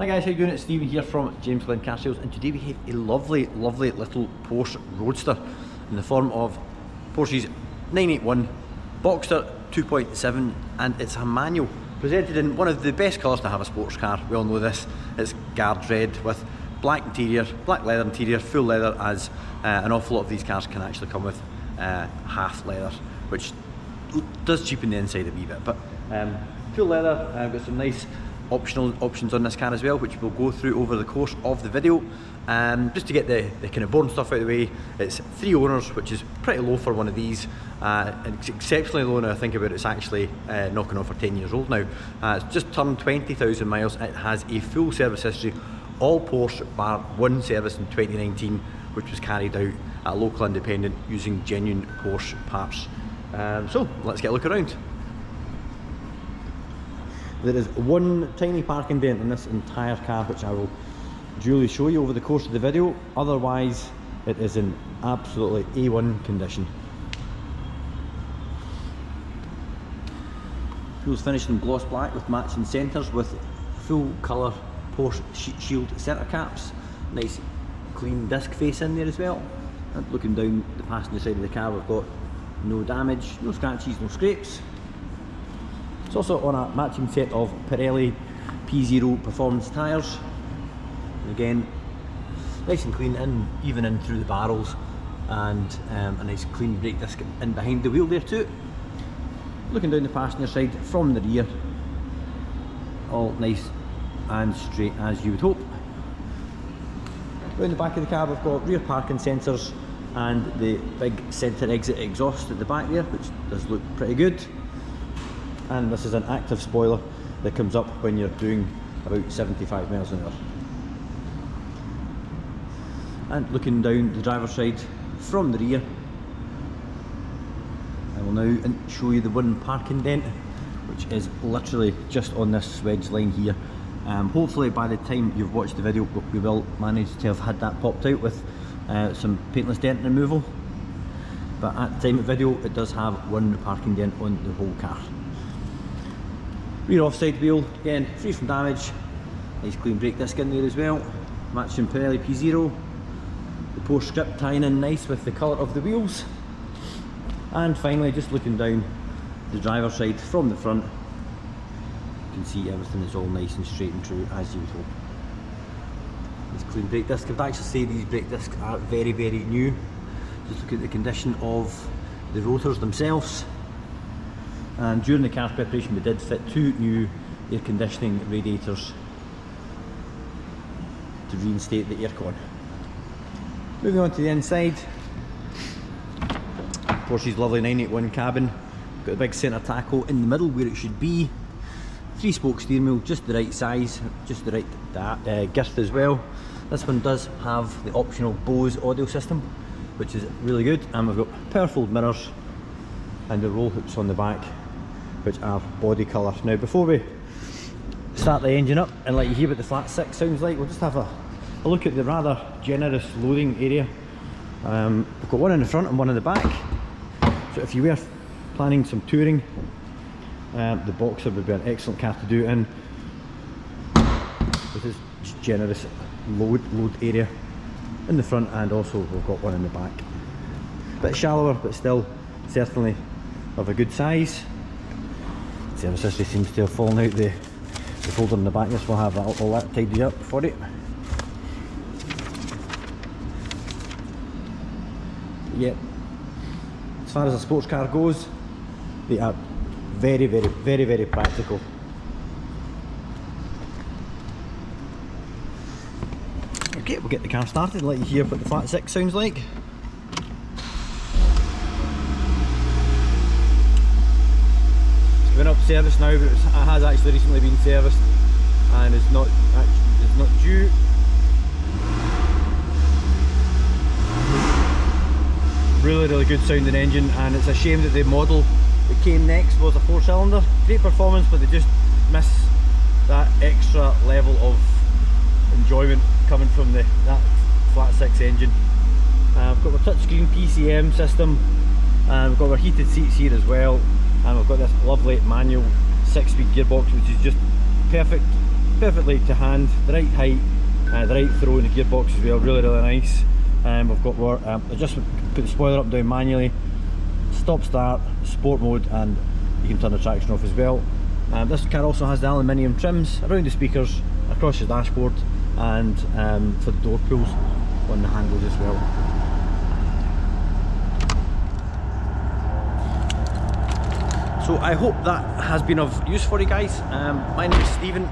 Hi guys, how you doing? It's Stephen here from James Glenn Car Sales, and today we have a lovely little Porsche Roadster in the form of Porsche's 981 Boxster 2.7, and it's a manual presented in one of the best colours to have a sports car. We all know this. It's guard red with black interior, black leather interior, full leather, as an awful lot of these cars can actually come with half leather, which does cheapen the inside a wee bit. But full leather, got some nice optional options on this car as well, which we'll go through over the course of the video. Just to get the kind of boring stuff out of the way, it's 3 owners, which is pretty low for one of these. It's exceptionally low now I think about it. It's actually knocking off for 10 years old now. It's just turned 20,000 miles. It has a full service history, all Porsche bar one service in 2019, which was carried out at a local independent using genuine Porsche parts. So let's get a look around. There is one tiny parking dent in this entire car, which I will duly show you over the course of the video. Otherwise, it is in absolutely A1 condition. Wheels finished in gloss black with matching centres with full colour Porsche shield centre caps. Nice clean disc face in there as well. And looking down the passenger side of the car, we've got no damage, no scratches, no scrapes. It's also on a matching set of Pirelli P0 performance tyres. Again, nice and clean, even in through the barrels, and a nice clean brake disc in behind the wheel there too. Looking down the passenger side from the rear, all nice and straight as you would hope. Down the back of the car we've got rear parking sensors and the big centre exit exhaust at the back there, which does look pretty good. And this is an active spoiler that comes up when you're doing about 75 miles an hour. And looking down the driver's side from the rear, I will now show you the one parking dent, which is literally just on this wedge line here. Hopefully by the time you've watched the video, we will manage to have had that popped out with some paintless dent removal. But at the time of video, it does have one parking dent on the whole car. Rear offside wheel, again free from damage. Nice clean brake disc in there as well. Matching Pirelli P0. The Porsche script tying in nice with the colour of the wheels. And finally, just looking down the driver's side from the front, you can see everything is all nice and straight and true as you would hope. This clean brake disc, I would actually say these brake discs are very new. Just look at the condition of the rotors themselves. And during the car preparation we did fit 2 new air conditioning radiators to reinstate the aircon. Moving on to the inside, Porsche's lovely 981 cabin. Got a big centre tacho in the middle where it should be. 3-spoke steering wheel, just the right size, just the right girth as well. This one does have the optional Bose audio system, which is really good. And we've got power fold mirrors and the roll hoops on the back, which are body colour. Now before we start the engine up and let you hear what the flat 6 sounds like, we'll just have a look at the rather generous loading area. We've got one in the front and one in the back, so if you were planning some touring, the Boxster would be an excellent car to do it in, with this generous load area in the front, and also we've got one in the back. A bit shallower, but still certainly of a good size. Service history seems to have fallen out the folder in the back. This will have all that tidied up for it. Yep, as far as a sports car goes, they are very practical. Okay, we'll get the car started and let you hear what the flat 6 sounds like. Been up service now, but it has actually recently been serviced and is not due. Really good sounding engine, and it's a shame that the model that came next was a 4-cylinder. Great performance, but they just miss that extra level of enjoyment coming from that flat 6 engine. We've got our touchscreen PCM system, and we've got our heated seats here as well. And we've got this lovely manual 6-speed gearbox, which is just perfect perfectly to hand, the right height, the right throw in the gearbox as well, really nice. We've got more adjustment, put the spoiler up down manually, stop start, sport mode, and you can turn the traction off as well. This car also has the aluminium trims around the speakers, across the dashboard, and for the door pulls on the handles as well. So I hope that has been of use for you guys. My name is Stephen,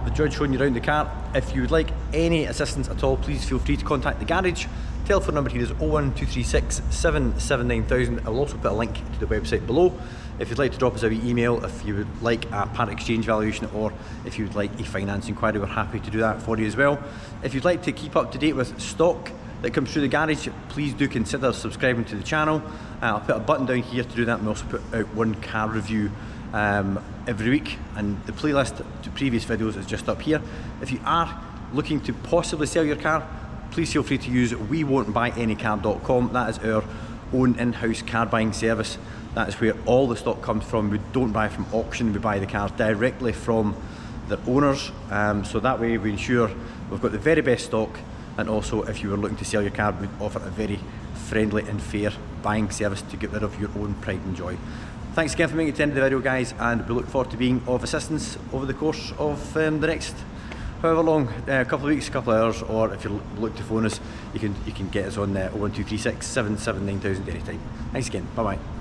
the judge showing you around the car. If you would like any assistance at all, please feel free to contact the garage. Telephone number here is 01236 779000. I'll also put a link to the website below. If you'd like to drop us a wee email, if you would like a part exchange valuation, or if you would like a finance inquiry, we're happy to do that for you as well. If you'd like to keep up to date with stock that comes through the garage, please do consider subscribing to the channel. I'll put a button down here to do that, and we also put out one car review every week, and the playlist to previous videos is just up here. If you are looking to possibly sell your car, please feel free to use wewon'tbuyanycar.com. That is our own in-house car buying service. That is where all the stock comes from. We don't buy from auction, we buy the cars directly from their owners. So that way we ensure we've got the very best stock, and also if you were looking to sell your car, we offer a very friendly and fair buying service to get rid of your own pride and joy. Thanks again for making it to the end of the video, guys, and we look forward to being of assistance over the course of the next however long, a couple of weeks, a couple of hours, or if you look to phone us, you can get us on 01236 779000 anytime. Thanks again, bye bye.